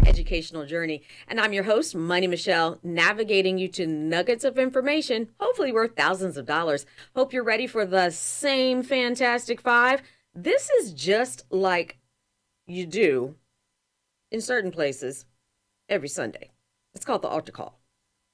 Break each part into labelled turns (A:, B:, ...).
A: Educational journey. And I'm your host, Money Michelle, navigating you to nuggets of information, hopefully worth thousands of dollars. Hope you're ready for the same Fantastic Five. This is just like you do in certain places every Sunday. It's called the altar call.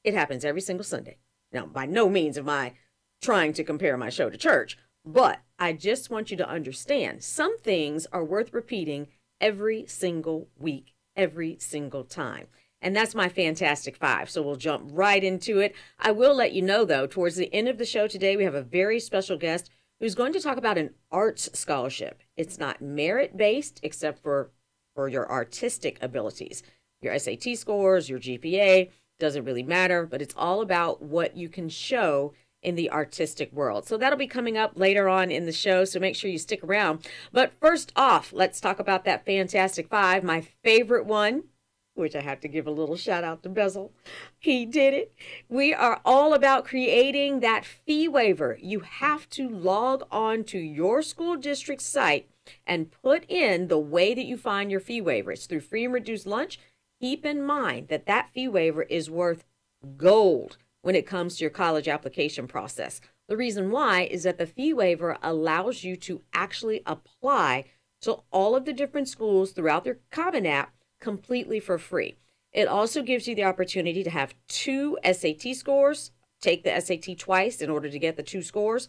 A: It happens every single Sunday. Now, by no means am I trying to compare my show to church, but I just want you to understand some things are worth repeating every single week, every single time. And that's my Fantastic Five. So we'll jump right into it. I will let you know, though, towards the end of the show today, we have a very special guest who's going to talk about an arts scholarship. It's not merit-based except for your artistic abilities. Your SAT scores, your GPA, doesn't really matter, but it's all about what you can show in the artistic world. So that'll be coming up later on in the show, so make sure you stick around. But first off, let's talk about that Fantastic Five. My favorite one, which I have to give a little shout out to Bezel. He did it. We are all about creating that fee waiver. You have to log on to your school district site and put in the way that you find your fee waiver. It's through free and reduced lunch. Keep in mind that that fee waiver is worth gold when it comes to your college application process. The reason why is that the fee waiver allows you to actually apply to all of the different schools throughout their Common App completely for free. It also gives you the opportunity to have 2 SAT scores, take the SAT twice in order to get the 2 scores.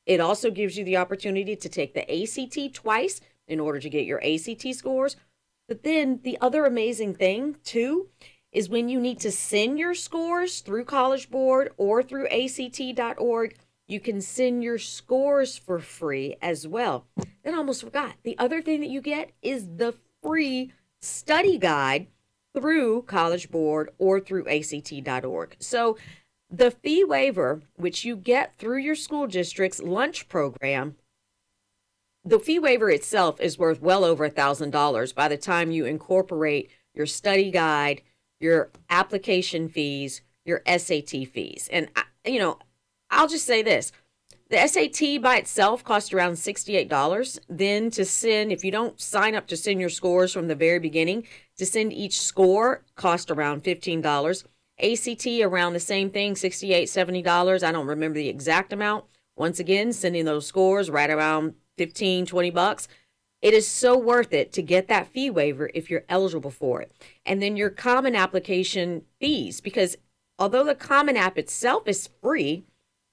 A: It also gives you the opportunity to take the ACT twice in order to get your ACT scores. But then the other amazing thing, too, is when you need to send your scores through College Board or through ACT.org, you can send your scores for free as well. Then I almost forgot. The other thing that you get is the free study guide through College Board or through ACT.org. So the fee waiver, which you get through your school district's lunch program, the fee waiver itself is worth well over $1,000 by the time you incorporate your study guide, your application fees, your SAT fees. And, I'll just say this. The SAT by itself costs around $68. Then to send, if you don't sign up to send your scores from the very beginning, to send each score costs around $15. ACT around the same thing, $68, $70. I don't remember the exact amount. Once again, sending those scores right around $15, $20. It is so worth it to get that fee waiver if you're eligible for it. And then your Common application fees, because although the Common App itself is free,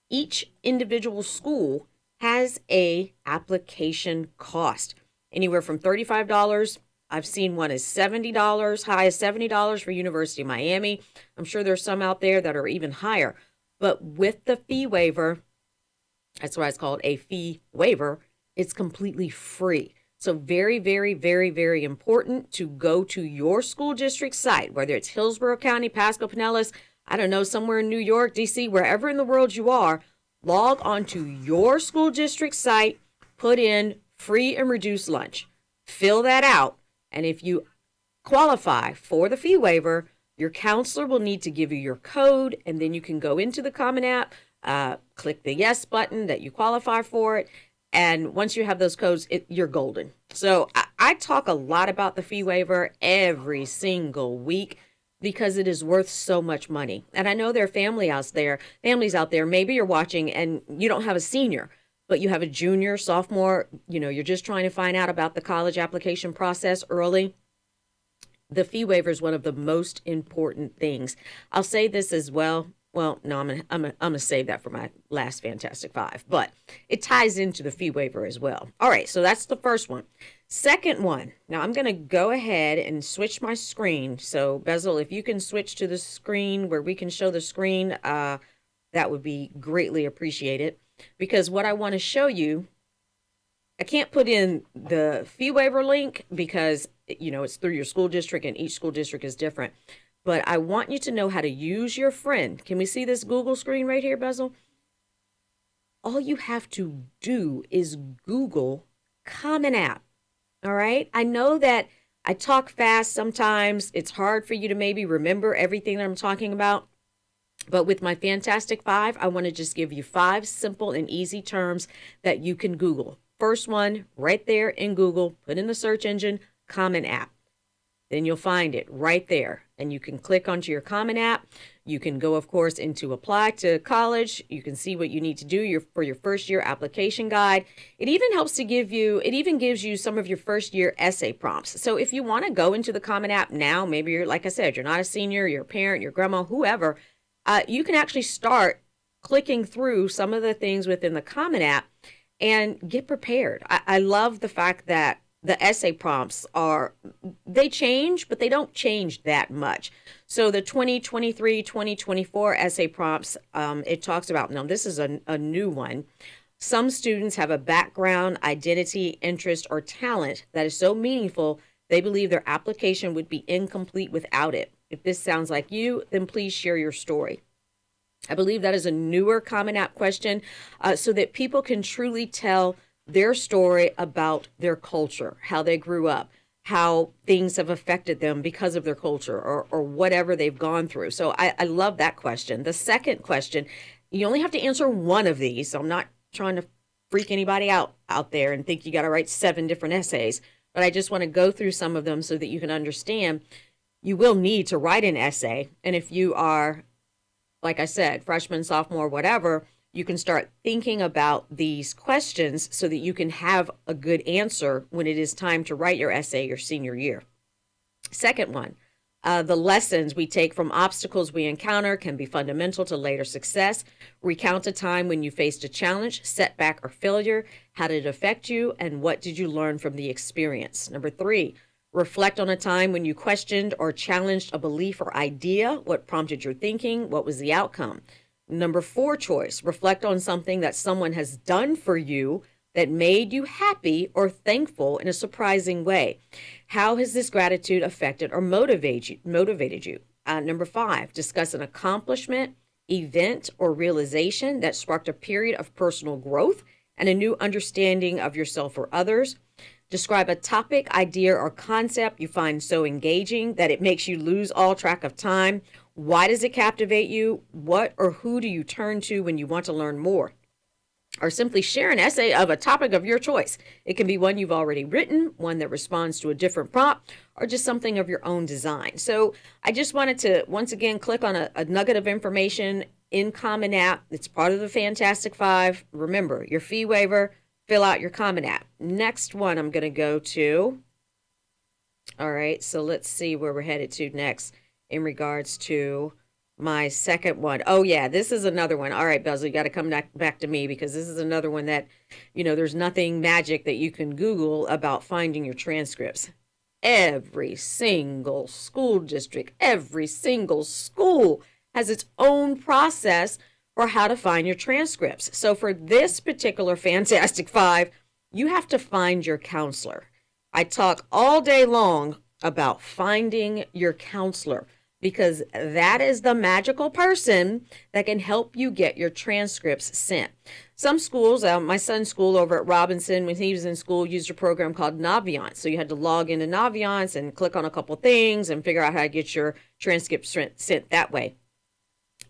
A: each individual school has a application cost. Anywhere from $35. I've seen one as $70, high as $70 for University of Miami. I'm sure there's some out there that are even higher. But with the fee waiver, that's why it's called a fee waiver, it's completely free. So very, very, very, very important to go to your school district site, whether it's Hillsborough County, Pasco, Pinellas, I don't know, somewhere in New York, DC, wherever in the world you are, log on to your school district site, put in free and reduced lunch, fill that out, and if you qualify for the fee waiver, your counselor will need to give you your code, and then you can go into the Common App, click the yes button that you qualify for it. And once you have those codes, you're golden. So I talk a lot about the fee waiver every single week because it is worth so much money. And I know there are families out there, maybe you're watching and you don't have a senior, but you have a junior, sophomore, you're just trying to find out about the college application process early. The fee waiver is one of the most important things. I'll say this as well. Well, no, I'm gonna save that for my last Fantastic Five, but it ties into the fee waiver as well. All right, so that's the first one. Second one. Now I'm gonna go ahead and switch my screen. So Bezel, if you can switch to the screen where we can show the screen, that would be greatly appreciated. Because what I want to show you, I can't put in the fee waiver link because it's through your school district and each school district is different. But I want you to know how to use your friend. Can we see this Google screen right here, Bezel? All you have to do is Google Common App. All right. I know that I talk fast sometimes. It's hard for you to maybe remember everything that I'm talking about. But with my Fantastic Five, I want to just give you five simple and easy terms that you can Google. First one, right there in Google, put in the search engine, Common App. Then you'll find it right there. And you can click onto your Common App. You can go, of course, into apply to college. You can see what you need to do for your first year application guide. It even gives you some of your first year essay prompts. So if you want to go into the Common App now, maybe you're, like I said, you're not a senior, you're a parent, your grandma, whoever, you can actually start clicking through some of the things within the Common App and get prepared. I love the fact that the essay prompts they change, but they don't change that much. So the 2023, 2024 essay prompts, it talks about, now this is a new one. Some students have a background, identity, interest, or talent that is so meaningful, they believe their application would be incomplete without it. If this sounds like you, then please share your story. I believe that is a newer Common App question, so that people can truly tell their story about their culture, how they grew up, how things have affected them because of their culture or whatever they've gone through. So I love that question. The second question, you only have to answer one of these. So I'm not trying to freak anybody out there and think you got to write 7 different essays, but I just want to go through some of them so that you can understand you will need to write an essay. And if you are, like I said, freshman, sophomore, whatever, you can start thinking about these questions so that you can have a good answer when it is time to write your essay your senior year. Second one, the lessons we take from obstacles we encounter can be fundamental to later success. Recount a time when you faced a challenge, setback, or failure. How did it affect you, and what did you learn from the experience? Number 3, reflect on a time when you questioned or challenged a belief or idea. What prompted your thinking? What was the outcome? Number 4 choice, reflect on something that someone has done for you that made you happy or thankful in a surprising way. How has this gratitude affected or motivated you? Number 5, discuss an accomplishment, event, or realization that sparked a period of personal growth and a new understanding of yourself or others. Describe a topic, idea, or concept you find so engaging that it makes you lose all track of time. Why does it captivate you? What or who do you turn to when you want to learn more? Or simply share an essay of a topic of your choice. It can be one you've already written, one that responds to a different prompt, or just something of your own design. So I just wanted to, once again, click on a nugget of information in Common App. It's part of the Fantastic Five. Remember, your fee waiver, fill out your Common App. Next one I'm going to go to. All right, so let's see where we're headed to next in regards to my second one. Oh, yeah, this is another one. All right, Bezel, you got to come back to me because this is another one that, there's nothing magic that you can Google about finding your transcripts. Every single school district, every single school has its own process for how to find your transcripts. So for this particular Fantastic Five, you have to find your counselor. I talk all day long about finding your counselor because that is the magical person that can help you get your transcripts sent. Some schools, my son's school over at Robinson, when he was in school, used a program called Naviance. So you had to log into Naviance and click on a couple things and figure out how to get your transcripts sent that way.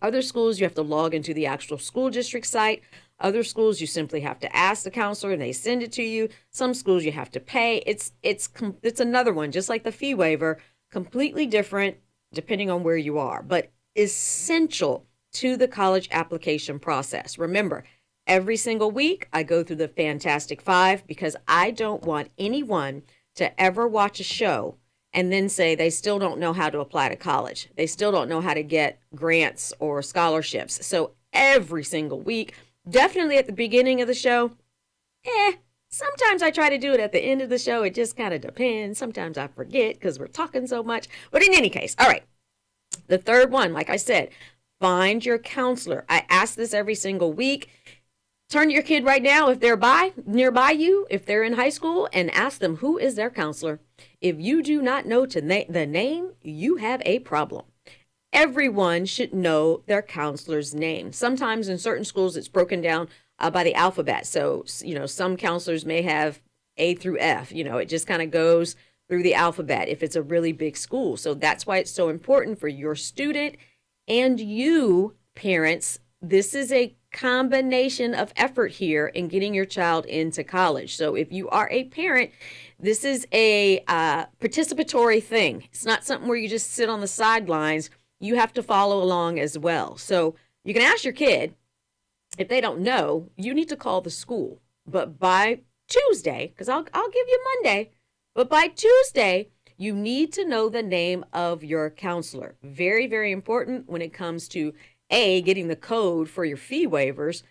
A: Other schools, you have to log into the actual school district site. Other schools, you simply have to ask the counselor and they send it to you. Some schools, you have to pay. It's another one, just like the fee waiver, completely different depending on where you are, but essential to the college application process. Remember, every single week, I go through the Fantastic Five because I don't want anyone to ever watch a show and then say they still don't know how to apply to college. They still don't know how to get grants or scholarships. So every single week, definitely at the beginning of the show, sometimes I try to do it at the end of the show. It just kind of depends. Sometimes I forget because we're talking so much. But in any case, all right. The third one, like I said, find your counselor. I ask this every single week. Turn to your kid right now if they're nearby you, if they're in high school, and ask them who is their counselor. If you do not know the name, you have a problem. Everyone should know their counselor's name. Sometimes in certain schools, it's broken down by the alphabet. So, some counselors may have A through F. It just kind of goes through the alphabet if it's a really big school. So that's why it's so important for your student and you, parents. This is a combination of effort here in getting your child into college. So if you are a parent, this is a participatory thing. It's not something where you just sit on the sidelines. You have to follow along as well. So you can ask your kid, if they don't know, you need to call the school. But by Tuesday, because I'll give you Monday, but by Tuesday, you need to know the name of your counselor. Very, very important when it comes to A, getting the code for your fee waivers,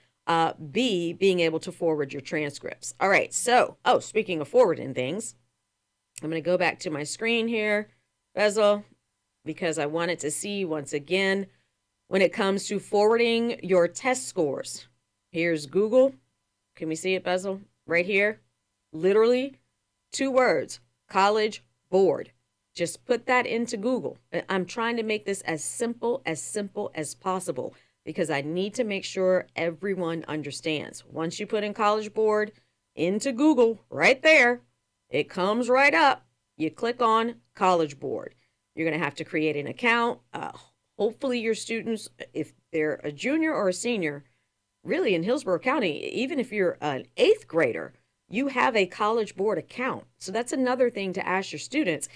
A: B, being able to forward your transcripts. All right, so, speaking of forwarding things, I'm going to go back to my screen here, Bezel, because I wanted to see once again when it comes to forwarding your test scores. Here's Google. Can we see it, Bezel? Right here. Literally 2 words, College Board. Just put that into Google. I'm trying to make this as simple as possible because I need to make sure everyone understands. Once you put in College Board into Google, right there, it comes right up. You click on College Board. You're going to have to create an account. Hopefully your students, if they're a junior or a senior, really in Hillsborough County, even if you're an 8th grader, you have a College Board account. So that's another thing to ask your students.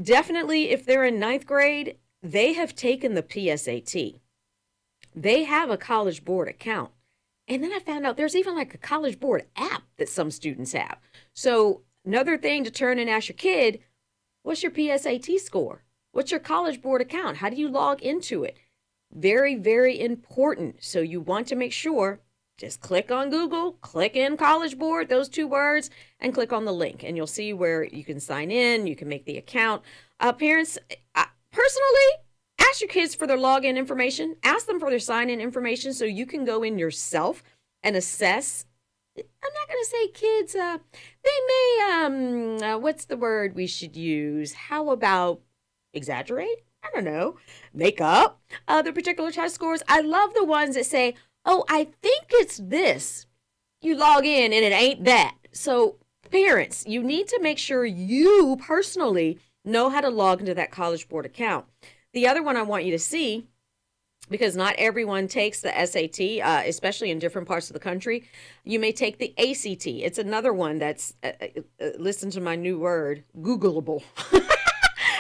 A: Definitely, if they're in 9th grade, they have taken the PSAT. They have a College Board account. And then I found out there's even like a College Board app that some students have. So another thing to turn and ask your kid, what's your PSAT score? What's your College Board account? How do you log into it? Very, very important. So you want to make sure, just click on Google, click in College Board, those 2 words, and click on the link. And you'll see where you can sign in, you can make the account. Parents, personally, ask your kids for their login information. Ask them for their sign-in information so you can go in yourself and assess. I'm not going to say kids, they may, what's the word we should use? How about exaggerate? I don't know. Make up the particular test scores. I love the ones that say, oh, I think it's this. You log in and it ain't that. So parents, you need to make sure you personally know how to log into that College Board account. The other one I want you to see, because not everyone takes the SAT, especially in different parts of the country, you may take the ACT. It's another one that's, listen to my new word, Googleable.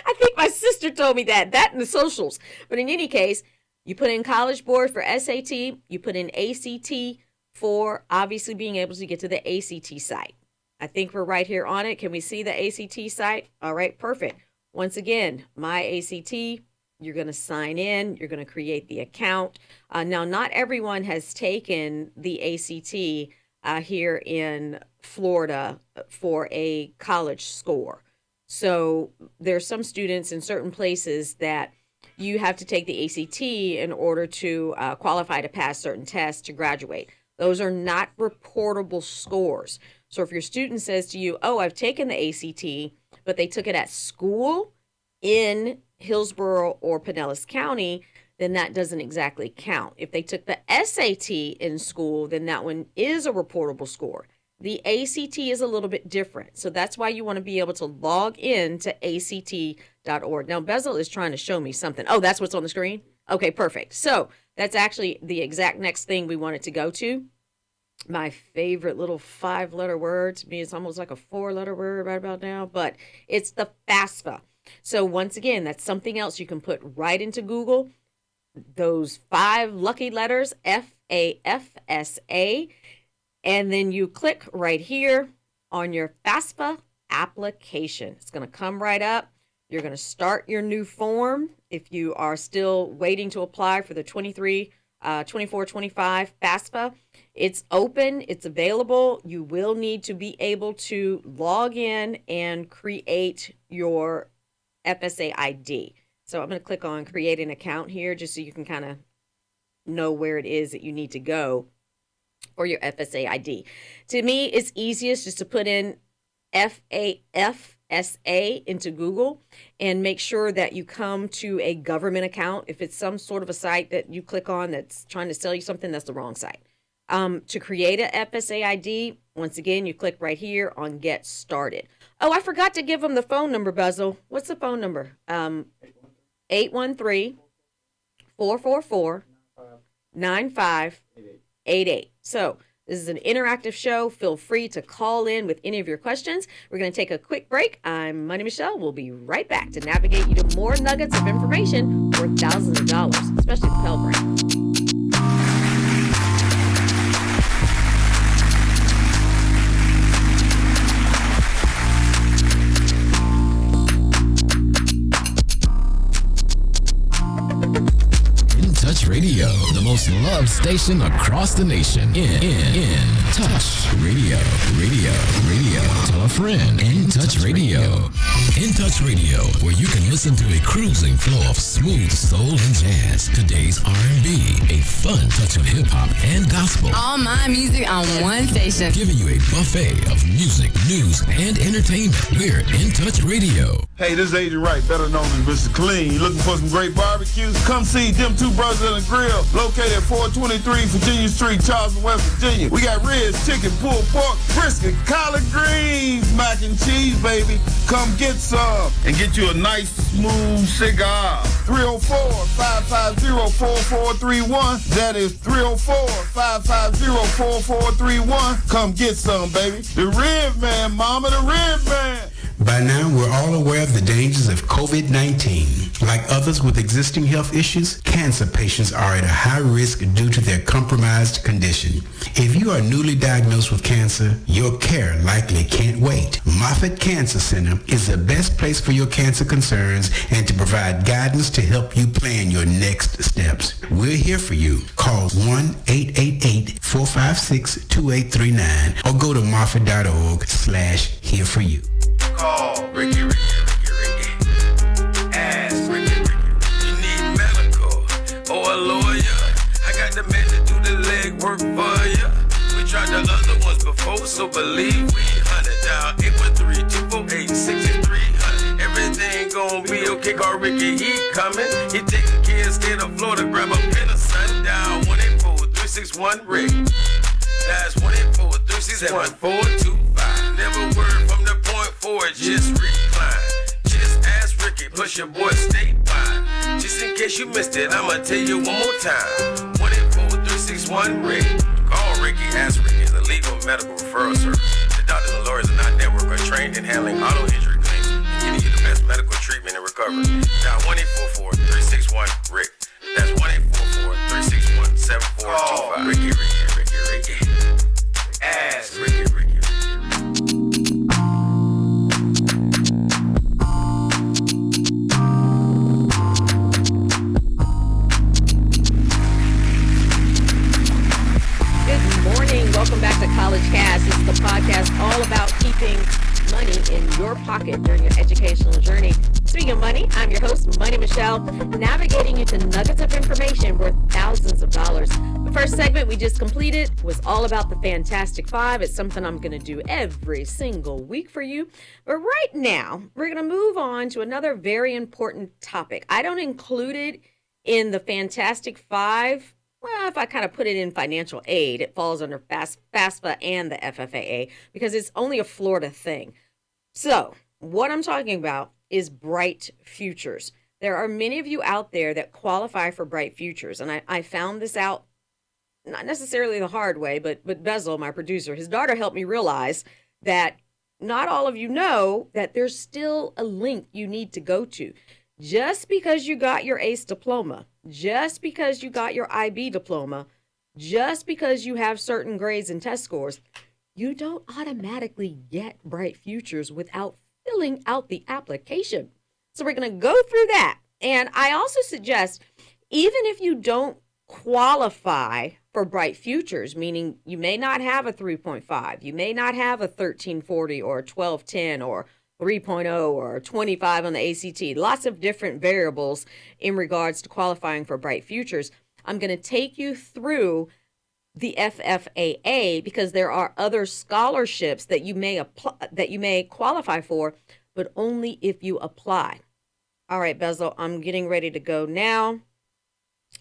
A: I think my sister told me that and the socials. But in any case, you put in College Board for SAT, you put in ACT for obviously being able to get to the ACT site. I think we're right here on it. Can we see the ACT site? All right, perfect. Once again, my ACT, you're going to sign in, you're going to create the account. Now, not everyone has taken the ACT here in Florida for a college score. So there's some students in certain places that you have to take the ACT in order to qualify to pass certain tests to graduate. Those are not reportable scores. So if your student says to you, oh, I've taken the ACT, but they took it at school in Hillsborough or Pinellas County, then that doesn't exactly count. If they took the SAT in school, then that one is a reportable score. The ACT is a little bit different. So that's why you want to be able to log in to ACT.org. Now, Bezel is trying to show me something. Oh, that's what's on the screen? Okay, perfect. So that's actually the exact next thing we wanted to go to. My favorite little 5-letter word. To me, it's almost like a 4-letter word right about now, but it's the FAFSA. So once again, that's something else you can put right into Google. Those 5 lucky letters, FAFSA. And then you click right here on your FAFSA application. It's going to come right up. You're going to start your new form. If you are still waiting to apply for the 24-25 FAFSA, it's open, it's available. You will need to be able to log in and create your FSA ID. So I'm going to click on create an account here just so you can kind of know where it is that you need to go for your FSA ID. To me, it's easiest just to put in FAFSA into Google and make sure that you come to a government account. If it's some sort of a site that you click on that's trying to sell you something, that's the wrong site. To create a FSA ID, once again, you click right here on Get Started. Oh, I forgot to give them the phone number, Bezel. What's the phone number? 813-444-9588. So this is an interactive show. Feel free to call in with any of your questions. We're going to take a quick break. I'm Money Michelle. We'll be right back to navigate you to more nuggets of information worth thousands of dollars, especially the Pell Grant.
B: Touch Radio, the most loved station across the nation. In Touch Radio. Tell a friend. In Touch Radio. In Touch Radio, where you can listen to a cruising flow of smooth soul and jazz, today's R&B, a fun touch of hip hop and gospel.
C: All my music on one station,
B: giving you a buffet of music, news, and entertainment. We're In Touch Radio.
D: Hey, this is Agent Wright, better known as Mr. Clean. You looking for some great barbecue? Come see them two brothers in the grill, located at 423 Virginia Street, Charleston, West Virginia. We got ribs, chicken, pulled pork, brisket, collard greens, mac and cheese, baby. Come get some and get you a nice, smooth cigar. 304-550-4431. That is 304-550-4431. Come get some, baby. The Rib Man, mama, the Rib Man.
E: By now, we're all aware of the dangers of COVID-19. Like others with existing health issues, cancer patients are at a high risk due to their compromised condition. If you are newly diagnosed with cancer, your care likely can't wait. Moffitt Cancer Center is the best place for your cancer concerns and to provide guidance to help you plan your next steps. We're here for you. Call 1-888-456-2839 or go to moffitt.org/here-for-you.
D: Call Ricky. Ask Ricky. You need medical or a lawyer. I got the man to do the legwork for you. We tried the other ones before, so believe we 100 down 813-248-6300. Everything gon' be okay. Call Ricky, he coming. He taking care of state of Florida. Grab a pen or sundown 184-361-RIG. That's 184-361-425. Never word from the point forward, just recline. Just ask Ricky, push your boy statewide. Just in case you missed it, I'ma tell you one more time. 184-361-RIG. Call Ricky, ask Ricky, is a legal medical referral service. The doctors and lawyers in our network are trained in handling auto injury claims and getting you the best medical treatment and recovery. Dial 1-844-361-RIG. That's 1-844-361-7425. Ricky. Ask Ricky.
A: Good morning. Welcome back to College Cast. This is the podcast all about keeping money in your pocket during your educational journey. Speaking of money, I'm your host, Money Michelle, navigating you to nuggets of information worth thousands of dollars. The first segment we just completed was all about the Fantastic Five. It's something I'm going to do every single week for you. But right now, we're going to move on to another very important topic. I don't include it in the Fantastic Five. Well, if I kind of put it in financial aid, it falls under FAFSA and the FFAA because it's only a Florida thing. So what I'm talking about is Bright Futures. There are many of you out there that qualify for Bright Futures. And I found this out, not necessarily the hard way, but Bezel, my producer, his daughter helped me realize that not all of you know that there's still a link you need to go to. Just because you got your ACE diploma, just because you got your IB diploma, just because you have certain grades and test scores, you don't automatically get Bright Futures without filling out the application. So we're going to go through that. And I also suggest, even if you don't qualify for Bright Futures, meaning you may not have a 3.5, you may not have a 1340 or a 1210 or 3.0 or 25 on the ACT, lots of different variables in regards to qualifying for Bright Futures. I'm going to take you through the FFAA because there are other scholarships that you may qualify for, but only if you apply. All right, Bezel, I'm getting ready to go now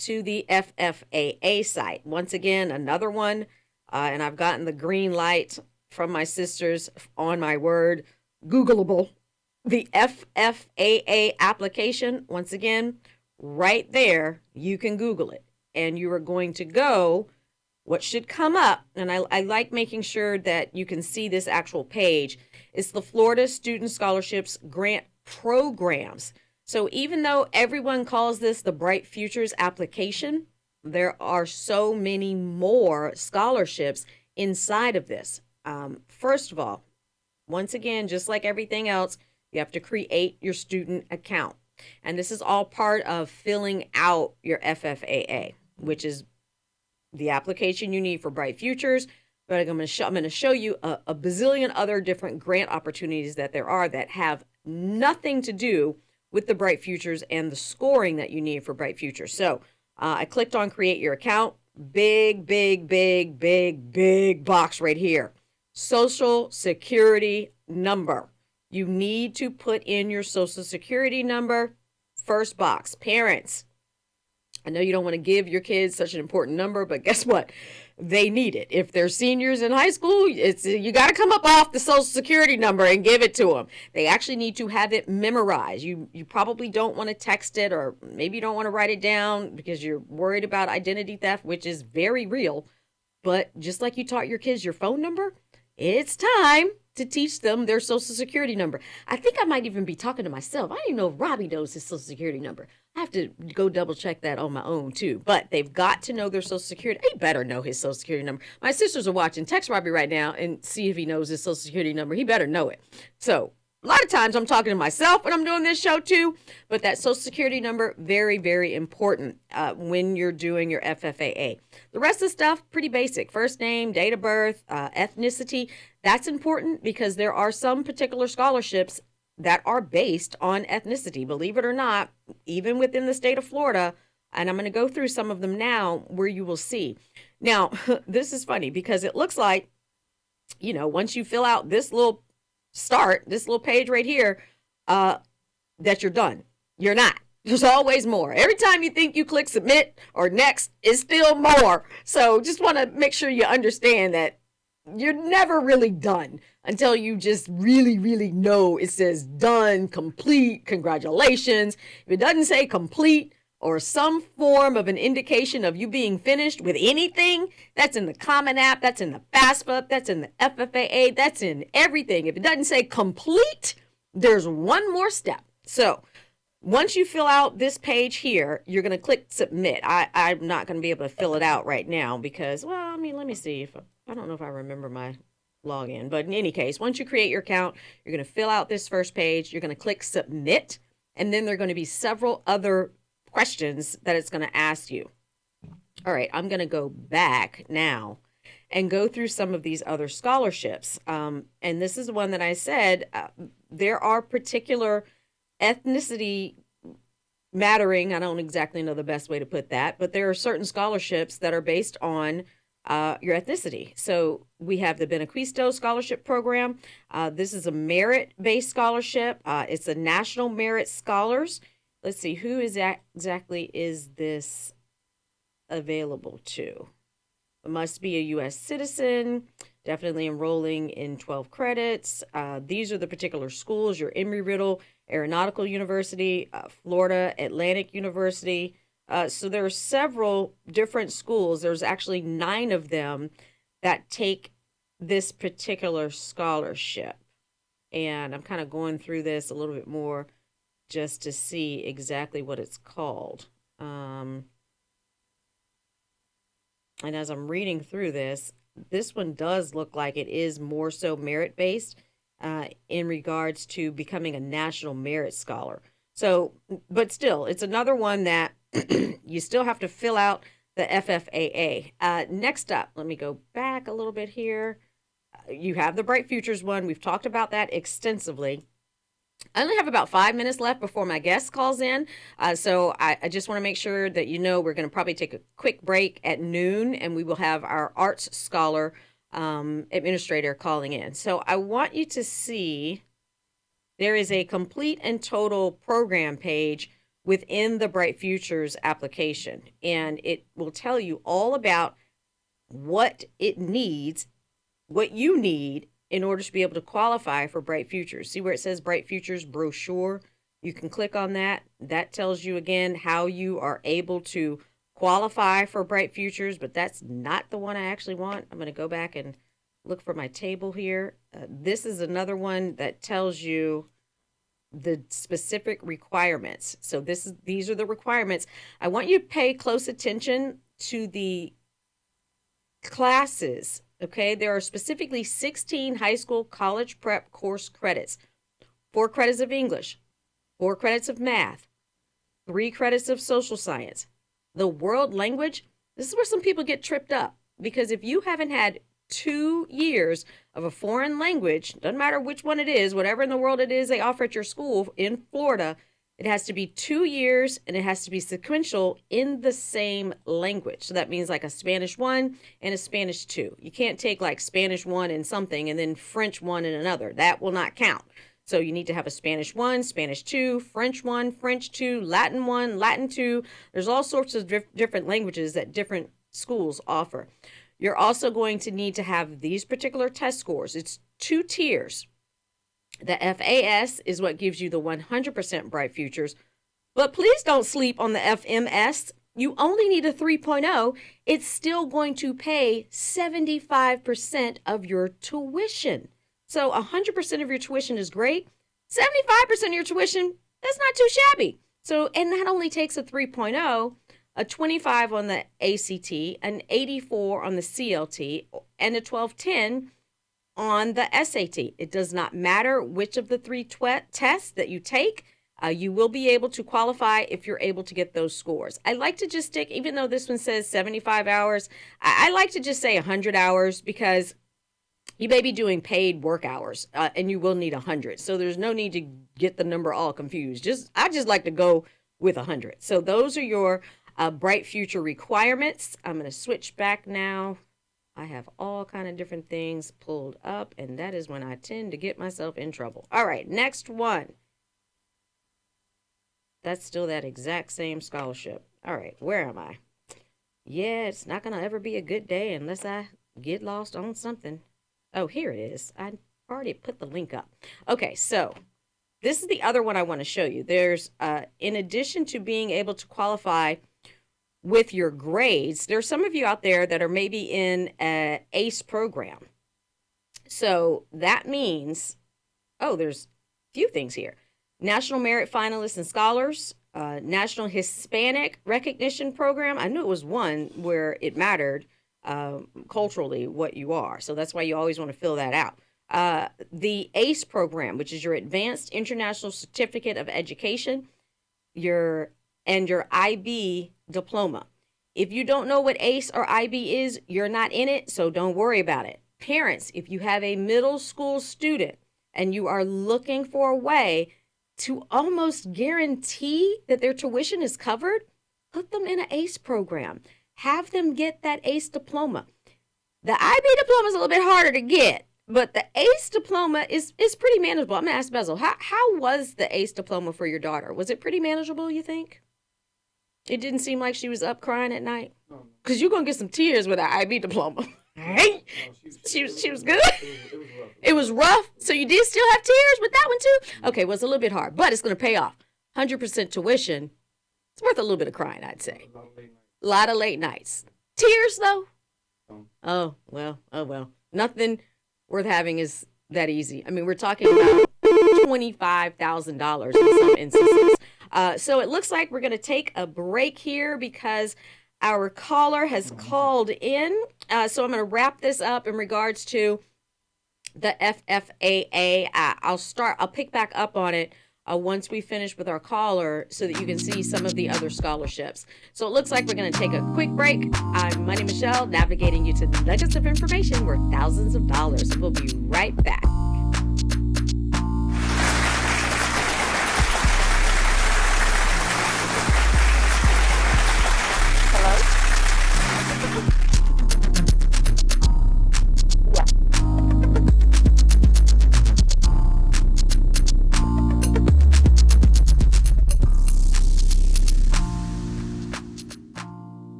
A: to the FFAA site. Once again, another one, and I've gotten the green light from my sisters on my word, Googleable. The FFAA application, once again, right there, you can Google it. And you are going to go, what should come up, and I like making sure that you can see this actual page, is the Florida Student Scholarships Grant Programs. So even though everyone calls this the Bright Futures application, there are so many more scholarships inside of this. First of all, once again, just like everything else, you have to create your student account. And this is all part of filling out your FFAA, which is the application you need for Bright Futures. But I'm going to show you a bazillion other different grant opportunities that there are that have nothing to do with the Bright Futures and the scoring that you need for Bright Futures. So I clicked on create your account. Big box right here. Social Security number. You need to put in your Social Security number. First box. Parents, I know you don't want to give your kids such an important number, but guess what? They need it. If they're seniors in high school, you got to come up off the Social Security number and give it to them. They actually need to have it memorized. You probably don't want to text it, or maybe you don't want to write it down because you're worried about identity theft, which is very real. But just like you taught your kids your phone number, it's time to teach them their Social Security number. I think I might even be talking to myself. I don't even know if Robbie knows his Social Security number. I have to go double check that on my own too. But they've got to know their Social Security. He better know his Social Security number. My sisters are watching. Text Robbie right now and see if he knows his Social Security number. He better know it. So a lot of times I'm talking to myself when I'm doing this show too. But that Social Security number, very, very important when you're doing your FFAA. The rest of the stuff, pretty basic. First name, date of birth, ethnicity. That's important because there are some particular scholarships that are based on ethnicity. Believe it or not, even within the state of Florida, and I'm going to go through some of them now where you will see. Now, this is funny because it looks like, once you fill out this little page right here, that you're done. You're not. There's always more. Every time you think you click submit or next, it's still more. So just want to make sure you understand that you're never really done until you just really, really know it says done, complete, congratulations. If it doesn't say complete or some form of an indication of you being finished with anything, that's in the Common App, that's in the FAFSA, that's in the FFAA, that's in everything. If it doesn't say complete, there's one more step. So once you fill out this page here, you're going to click submit. I'm not going to be able to fill it out right now because, let me see if I don't know if I remember my login, but in any case, once you create your account, you're going to fill out this first page. You're going to click submit, and then there are going to be several other questions that it's going to ask you. All right, I'm going to go back now and go through some of these other scholarships. And this is the one that I said, there are particular ethnicity mattering. I don't exactly know the best way to put that, but there are certain scholarships that are based on your ethnicity. So we have the Benequisto Scholarship Program. This is a merit-based scholarship. It's a National Merit Scholars. Let's see, who is exactly is this available to? It must be a U.S. citizen, definitely enrolling in 12 credits. These are the particular schools: your Embry-Riddle Aeronautical University, Florida Atlantic University. So there are several different schools. There's actually 9 of them that take this particular scholarship. And I'm kind of going through this a little bit more just to see exactly what it's called. And as I'm reading through this one does look like it is more so merit-based in regards to becoming a National Merit Scholar. So, but still, it's another one that you still have to fill out the FFAA. Next up, let me go back a little bit here. You have the Bright Futures one. We've talked about that extensively. I only have about 5 minutes left before my guest calls in. So I just want to make sure that we're going to probably take a quick break at noon, and we will have our arts scholar administrator calling in. So I want you to see there is a complete and total program page within the Bright Futures application, and it will tell you all about what it needs, what you need in order to be able to qualify for Bright Futures. See where it says Bright Futures brochure? You can click on that. That tells you again how you are able to qualify for Bright Futures, but that's not the one I actually want. I'm going to go back and look for my table here. This is another one that tells you the specific requirements. So these are the requirements. I want you to pay close attention to the classes. Okay, there are specifically 16 high school college prep course credits, 4 credits of English, 4 credits of math, 3 credits of social science. The world language, this is where some people get tripped up, because if you haven't had 2 years of a foreign language, doesn't matter which one it is, whatever in the world it is they offer at your school in Florida, it has to be 2 years and it has to be sequential in the same language. So that means like a Spanish 1 and a Spanish 2. You can't take like Spanish 1 and something and then French 1 and another. That will not count. So you need to have a Spanish 1, Spanish 2, French 1, French 2, Latin 1, Latin 2. There's all sorts of different languages that different schools offer. You're also going to need to have these particular test scores. It's 2 tiers. The FAS is what gives you the 100% Bright Futures. But please don't sleep on the FMS. You only need a 3.0. It's still going to pay 75% of your tuition. So 100% of your tuition is great. 75% of your tuition, that's not too shabby. So, and that only takes a 3.0, a 25 on the ACT, an 84 on the CLT, and a 1210 on the SAT. It does not matter which of the 3 tests that you take. You will be able to qualify if you're able to get those scores. I like to just stick, even though this one says 75 hours, I like to just say 100 hours because you may be doing paid work hours and you will need 100. So there's no need to get the number all confused. I just like to go with 100. So those are your Bright Future requirements. I'm going to switch back now. I have all kind of different things pulled up, and that is when I tend to get myself in trouble. All right, next one. That's still that exact same scholarship. All right, where am I? Yeah, it's not going to ever be a good day unless I get lost on something. Oh, here it is. I already put the link up. Okay, so this is the other one I want to show you. There's, in addition to being able to qualify with your grades, there's some of you out there that are maybe in an ACE program. So that means, there's a few things here. National Merit Finalists and Scholars, National Hispanic Recognition Program. I knew it was one where it mattered culturally what you are. So that's why you always want to fill that out. The ACE program, which is your Advanced International Certificate of Education, your IB diploma. If you don't know what ACE or IB is, you're not in it, so don't worry about it. Parents, if you have a middle school student and you are looking for a way to almost guarantee that their tuition is covered, put them in an ACE program. Have them get that ACE diploma. The IB diploma is a little bit harder to get, but the ACE diploma is pretty manageable. I'm going to ask Bezel, how was the ACE diploma for your daughter? Was it pretty manageable, you think? It didn't seem like she was up crying at night? Because you're going to get some tears with an IB diploma. Right? She was good? It was rough? So you did still have tears with that one too? Okay, well, it's a little bit hard, but it's going to pay off. 100% tuition. It's worth a little bit of crying, I'd say. A lot of late nights. Tears, though? Oh, well. Nothing worth having is that easy. I mean, we're talking about $25,000 in some instances. So it looks like we're going to take a break here because our caller has called in. So I'm going to wrap this up in regards to the FFAA. I'll pick back up on it once we finish with our caller so that you can see some of the other scholarships. So it looks like we're going to take a quick break. I'm Money Michelle, navigating you to nuggets of information worth thousands of dollars. We'll be right back.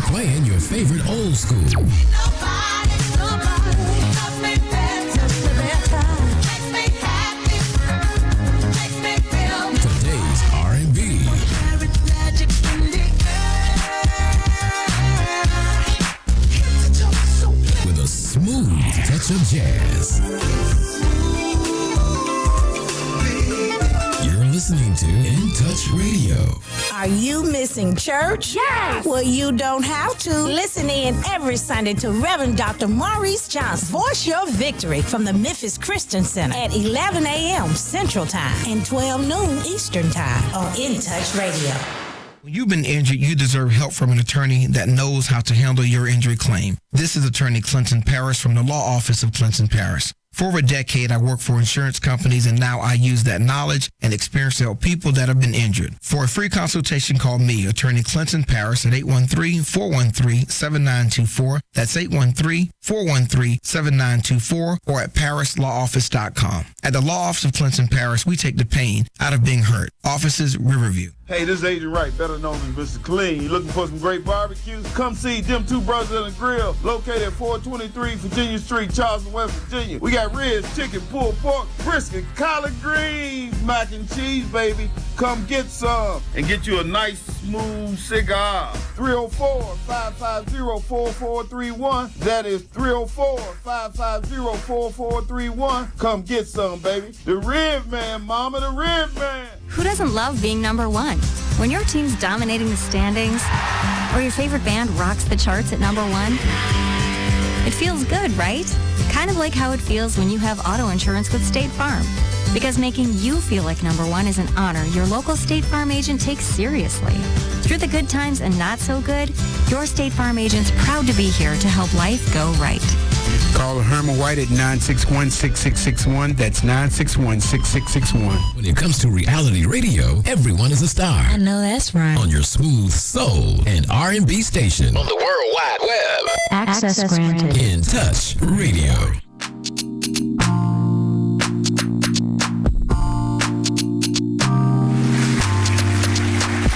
B: playing your favorite old school. Today's R&B. With a smooth touch of jazz. You're listening to In Touch Radio.
F: Are you missing church?
G: Yes.
F: Well, you don't have to. Listen in every Sunday to Reverend Dr. Maurice Johnson. Voice your victory from the Memphis Christian Center at 11 a.m. Central Time and 12 noon Eastern Time on In Touch Radio.
H: When you've been injured, you deserve help from an attorney that knows how to handle your injury claim. This is Attorney Clinton Parrish from the Law Office of Clinton Parrish. For over a decade, I worked for insurance companies, and now I use that knowledge and experience to help people that have been injured. For a free consultation, call me, Attorney Clinton Parrish, at 813-413-7924. That's 813-413-7924, or at ParrishLawOffice.com. At the Law Office of Clinton Parrish, we take the pain out of being hurt. Offices, Riverview.
I: Hey, this is Agent Wright, better known as Mr. Clean. You looking for some great barbecue? Come see them two brothers in the grill, located at 423 Virginia Street, Charleston, West Virginia. We got ribs, chicken, pulled pork, brisket, collard greens, mac and cheese, baby. Come get some and get you a nice, smooth cigar. 304-550-4431. That is 304-550-4431. Come get some, baby. The Rib Man, mama, the Rib Man.
G: Who doesn't love being number one? When your team's dominating the standings, or your favorite band rocks the charts at number one, it feels good, right? Kind of like how it feels when you have auto insurance with State Farm. Because making you feel like number one is an honor your local State Farm agent takes seriously. Through the good times and not so good, your State Farm agent's proud to be here to help life go right.
E: Call Herman White at 961-6661. That's 961-6661.
B: When it comes to reality radio, everyone is a star.
F: I know that's right.
B: On your smooth soul and R&B station. On the World Wide Web.
F: Access granted.
B: In Touch Radio.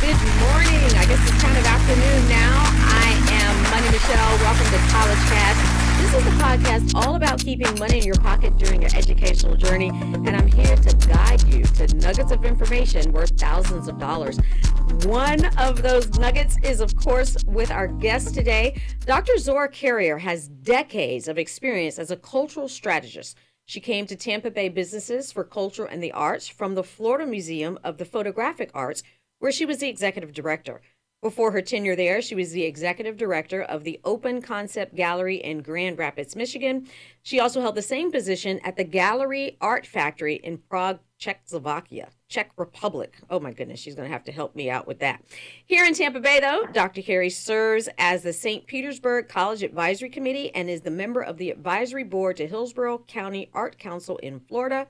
A: Good morning. I guess it's kind of afternoon now. I am Money Michelle. Welcome to College Cast. This is the podcast all about keeping money in your pocket during your educational journey, and I'm here to guide you to nuggets of information worth thousands of dollars. One of those nuggets is, of course, with our guest today. Dr. Zora Carrier has decades of experience as a cultural strategist. She came to Tampa Bay Businesses for Culture and the Arts from the Florida Museum of the Photographic Arts, where she was the executive director. Before her tenure there, she was the executive director of the Open Concept Gallery in Grand Rapids, Michigan. She also held the same position at the Gallery Art Factory in Prague, Czech Republic. Oh my goodness, she's going to have to help me out with that. Here in Tampa Bay, though, Dr. Carey serves as the St. Petersburg College Advisory Committee and is the member of the advisory board to Hillsborough County Art Council in Florida.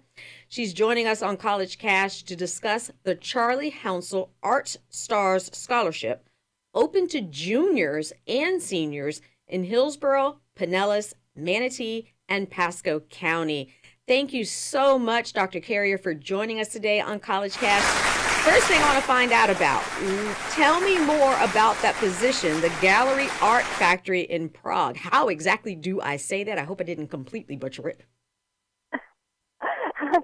A: She's joining us on College Cash to discuss the Charlie Hounsel Art Stars Scholarship, open to juniors and seniors in Hillsborough, Pinellas, Manatee, and Pasco County. Thank you so much, Dr. Carrier, for joining us today on College Cast. First thing I want to find out about, tell me more about that position, the Gallery Art Factory in Prague. How exactly do I say that? I hope I didn't completely butcher it.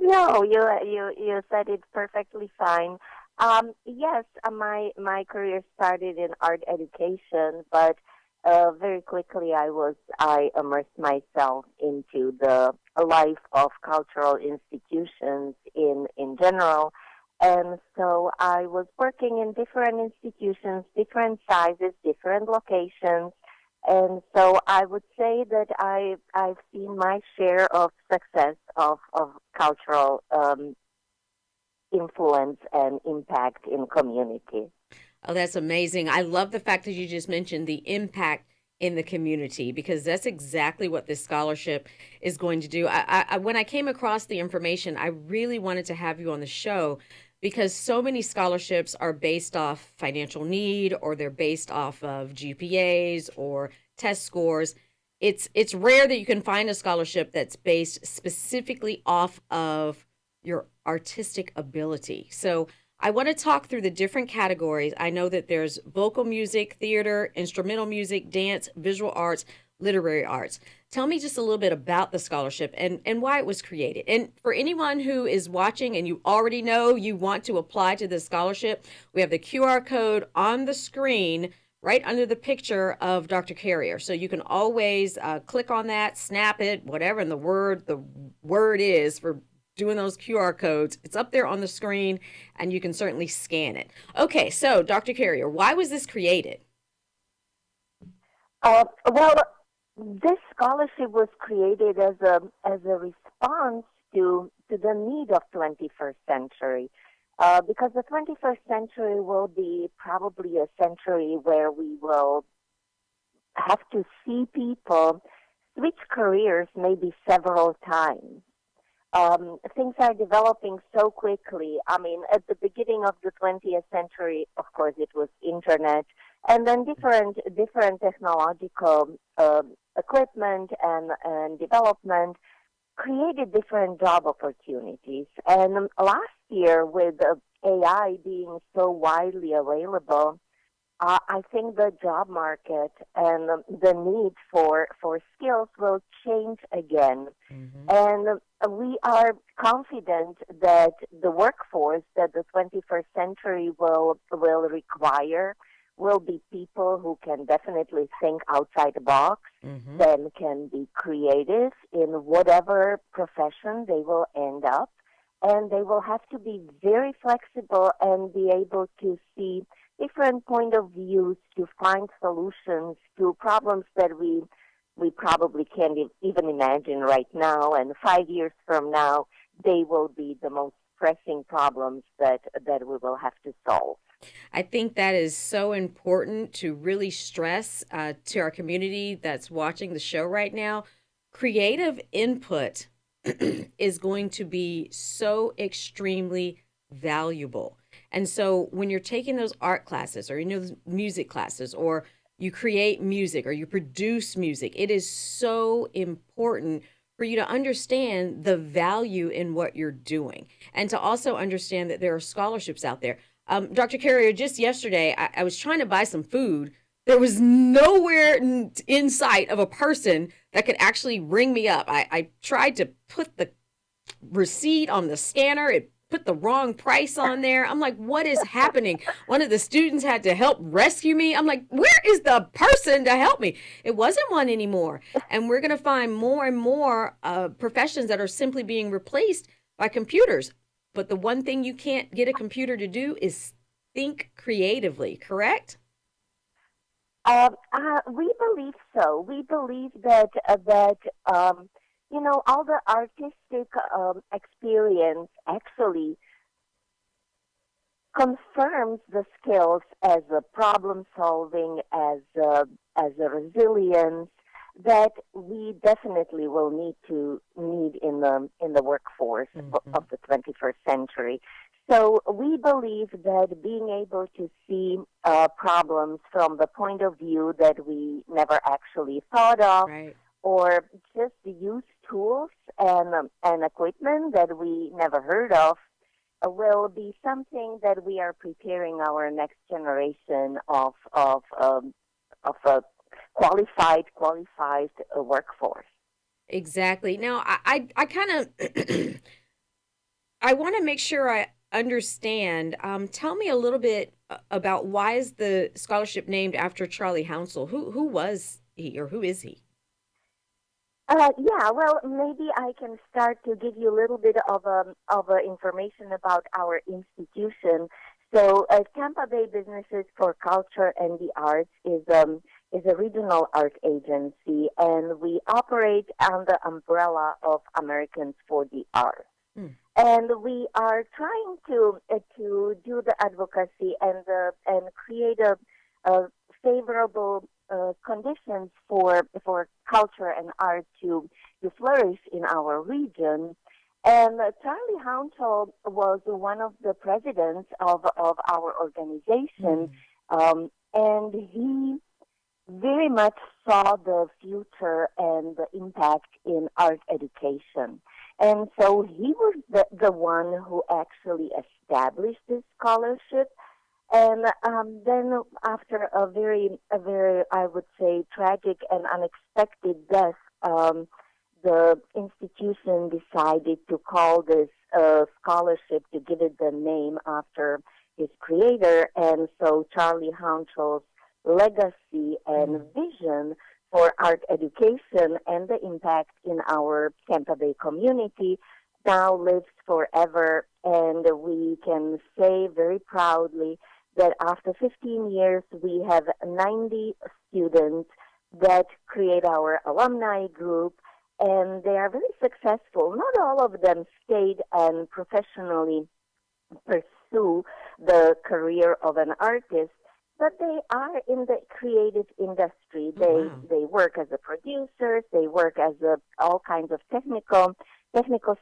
J: No, you said it perfectly fine. Yes, my career started in art education, but very quickly I immersed myself into the life of cultural institutions in general. And so I was working in different institutions, different sizes, different locations. And so I would say that I've seen my share of success of cultural influence and impact in community.
A: Oh, that's amazing. I love the fact that you just mentioned the impact in the community, because that's exactly what this scholarship is going to do. When I came across the information, I really wanted to have you on the show because so many scholarships are based off financial need, or they're based off of GPAs or test scores. It's rare that you can find a scholarship that's based specifically off of your artistic ability. So I want to talk through the different categories. I know that there's vocal music, theater, instrumental music, dance, visual arts, literary arts. Tell me just a little bit about the scholarship and why it was created. And for anyone who is watching and you already know you want to apply to this scholarship, we have the QR code on the screen right under the picture of Dr. Carrier. So you can always click on that, snap it, whatever the word is for doing those QR codes. It's up there on the screen, and you can certainly scan it. Okay, so Dr. Carrier, why was this created?
J: Well, this scholarship was created as a response to the need of 21st century. Because the 21st century will be probably a century where we will have to see people switch careers maybe several times. Things are developing so quickly. I mean, at the beginning of the 20th century, of course, it was internet, and then different technological equipment and development created different job opportunities. And last year, with AI being so widely available, I think the job market and the need for skills will change again. Mm-hmm. And we are confident that the workforce that the 21st century will require will be people who can definitely think outside the box, mm-hmm. then can be creative in whatever profession they will end up, and they will have to be very flexible and be able to see different point of views to find solutions to problems that we probably can't even imagine right now, and 5 years from now, they will be the most pressing problems that we will have to solve.
A: I think that is so important to really stress to our community that's watching the show right now. Creative input is going to be so extremely valuable. And so when you're taking those art classes or those music classes, or you create music or you produce music, it is so important for you to understand the value in what you're doing, and to also understand that there are scholarships out there. Dr. Carrier, just yesterday, I was trying to buy some food. There was nowhere in sight of a person that could actually ring me up. I tried to put the receipt on the scanner. It put the wrong price on there. I'm like, what is happening? One of the students had to help rescue me. I'm like, where is the person to help me? It wasn't one anymore. And we're going to find more and more professions that are simply being replaced by computers. But the one thing you can't get a computer to do is think creatively, correct?
J: We believe so. We believe that all the artistic experience actually confirms the skills as a problem solving, as a resilience that we definitely will need in the workforce mm-hmm. of the 21st century. So we believe that being able to see problems from the point of view that we never actually thought of, right. or just use tools and equipment that we never heard of, will be something that we are preparing our next generation of a qualified workforce.
A: Exactly. Now, I kind of I want to make sure I understand. Tell me a little bit about why is the scholarship named after Charlie Hounsell? Who was he, or who is he?
J: Yeah, well, maybe I can start to give you a little bit of information about our institution. So, Tampa Bay Businesses for Culture and the Arts is a regional art agency, and we operate under the umbrella of Americans for the Arts. And we are trying to do the advocacy and create a favorable conditions for culture and art to flourish in our region. And Charlie Hounsell was one of the presidents of our organization, and he very much saw the future and the impact in art education. And so he was the one who actually established this scholarship. And then after a very, I would say, tragic and unexpected death, the institution decided to call this scholarship, to give it the name after his creator. And so Charlie Hounshaw's legacy and vision for art education and the impact in our Tampa Bay community now lives forever. And we can say very proudly that after 15 years, we have 90 students that create our alumni group, and they are very successful. Not all of them stayed and professionally pursue the career of an artist, but they are in the creative industry. They work as a producers, they work as all kinds of technical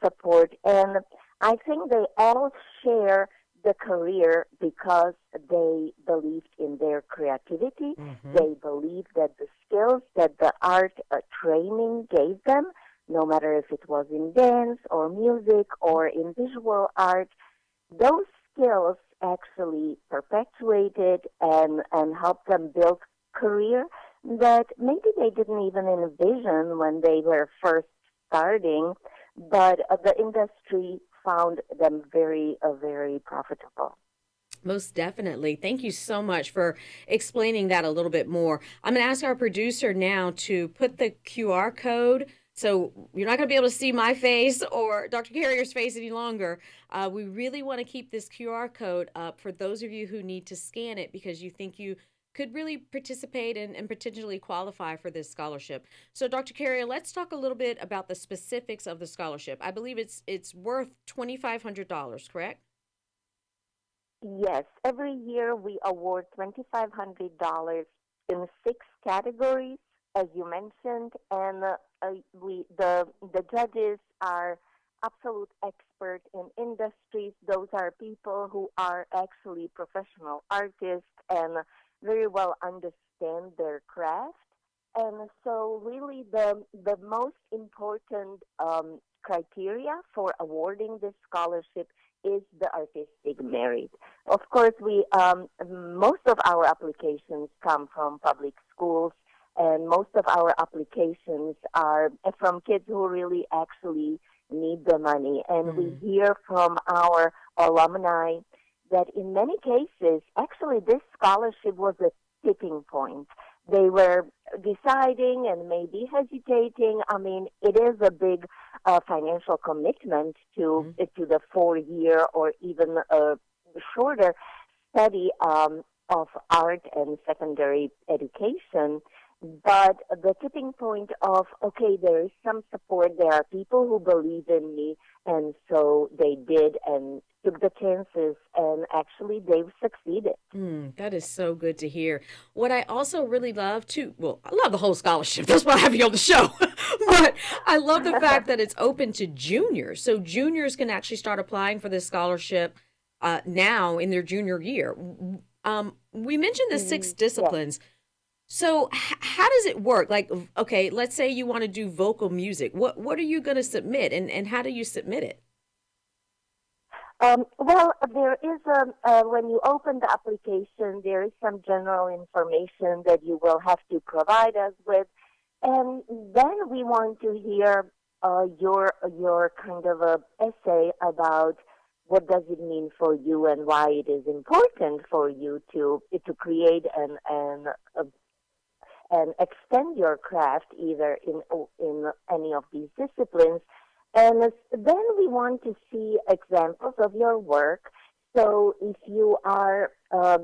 J: support, and I think they all share the career because they believed in their creativity. They believed that the skills that the art training gave them, no matter if it was in dance or music or in visual art, those skills actually perpetuated and helped them build career that maybe they didn't even envision when they were first starting, but the industry found them very profitable.
A: Most definitely. Thank you so much for explaining that a little bit more. I'm going to ask our producer now to put the QR code. So you're not going to be able to see my face or Dr. Carrier's face any longer. We really want to keep this QR code up for those of you who need to scan it because you think you could really participate and potentially qualify for this scholarship. So, Dr. Carrier, let's talk a little bit about the specifics of the scholarship. I believe it's worth $2,500, correct?
J: Yes. Every year we award $2,500 in 6 categories, as you mentioned, and the judges are absolute experts in industries. Those are people who are actually professional artists and very well understand their craft. And so really the most important criteria for awarding this scholarship is the artistic merit. Of course, we most of our applications come from public schools, and most of our applications are from kids who really actually need the money. And we hear from our alumni that in many cases, actually this scholarship was a tipping point. They were deciding and maybe hesitating. I mean, it is a big financial commitment to the 4-year or even a shorter study of art and secondary education. But the tipping point of, okay, there is some support, there are people who believe in me, and so they did and took the chances, and actually they've succeeded.
A: That is so good to hear. What I also really love too, well, I love the whole scholarship. That's why I have you on the show. But I love the fact that it's open to juniors. So juniors can actually start applying for this scholarship now in their junior year. We mentioned the 6 disciplines.
J: Yes.
A: So how does it work? Like, okay, let's say you want to do vocal music. What are you going to submit, and how do you submit it?
J: Well, there is when you open the application, there is some general information that you will have to provide us with, and then we want to hear your kind of a essay about what does it mean for you and why it is important for you to create and extend your craft either in any of these disciplines. And then we want to see examples of your work. So if you are a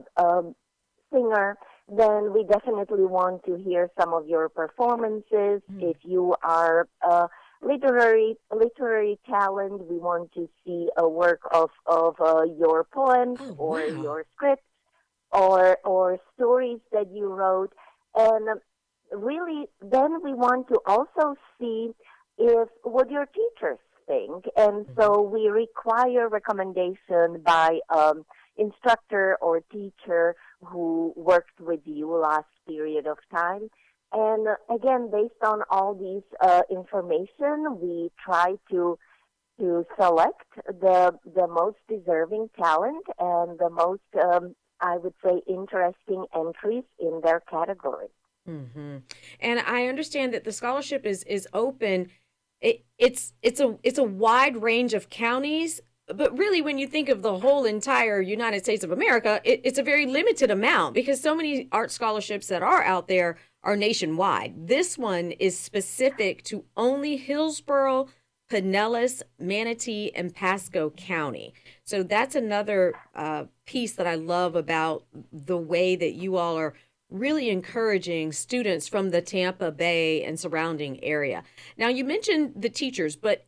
J: singer, then we definitely want to hear some of your performances. If you are a literary talent, we want to see a work of your poems or your scripts or stories that you wrote. And really, then we want to also see what your teachers think. And so we require recommendation by instructor or teacher who worked with you last period of time. And again, based on all these information, we try to select the most deserving talent and the most, I would say, interesting entries in their category.
A: Mm-hmm. And I understand that the scholarship is open. It's a wide range of counties, but really, when you think of the whole entire United States of America, it's a very limited amount because so many art scholarships that are out there are nationwide. This one is specific to only Hillsborough, Pinellas, Manatee, and Pasco County. So that's another piece that I love about the way that you all are really encouraging students from the Tampa Bay and surrounding area. Now, you mentioned the teachers, but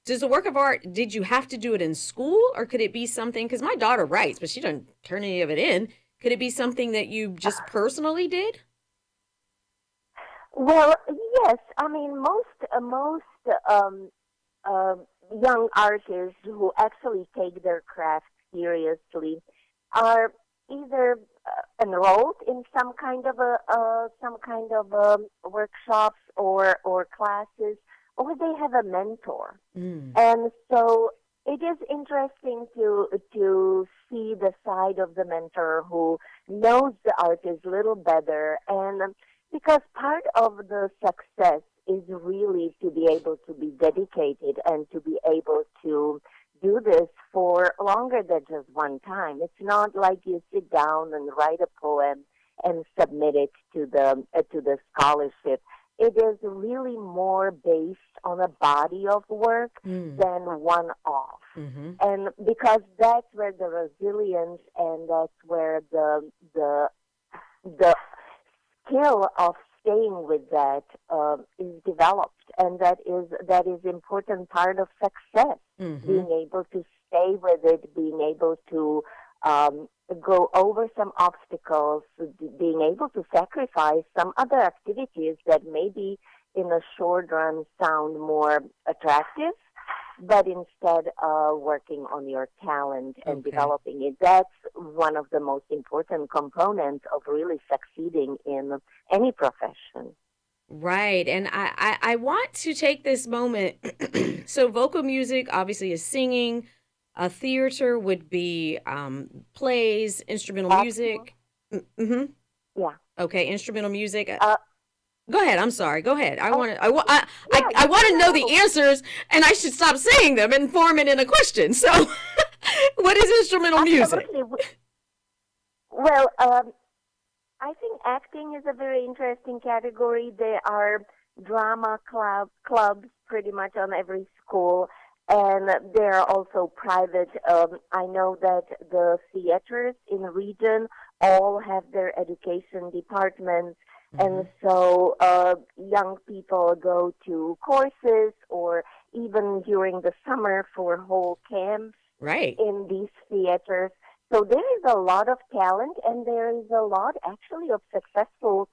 A: does the work of art, did you have to do it in school, or could it be something, because my daughter writes, but she doesn't turn any of it in. Could it be something that you just personally did?
J: Well, yes. I mean, most young artists who actually take their craft seriously are either enrolled in some kind of workshops or classes, or they have a mentor. And so it is interesting to see the side of the mentor who knows the artist a little better, and because part of the success is really to be able to be dedicated and to be able to do this for longer than just one time. It's not like you sit down and write a poem and submit it to the scholarship. It is really more based on a body of work than one-off. Mm-hmm. And because that's where the resilience and that's where the skill of staying with that is developed, and that is important part of success. Mm-hmm. Being able to stay with it, being able to go over some obstacles, being able to sacrifice some other activities that maybe in the short run sound more attractive, but instead working on your talent and developing it. That's one of the most important components of really succeeding in any profession.
A: Right. And I want to take this moment. So vocal music obviously is singing. Theater would be plays, instrumental music. Mm-hmm.
J: Yeah.
A: Okay, instrumental music. Go ahead. I'm sorry. Go ahead. I want to know the answers, and I should stop saying them and form it in a question. So, what is instrumental music?
J: Well, I think acting is a very interesting category. There are drama clubs pretty much on every school, and there are also private. I know that the theaters in the region all have their education departments. And so young people go to courses or even during the summer for whole camps in these theaters. So there is a lot of talent, and there is a lot actually of successful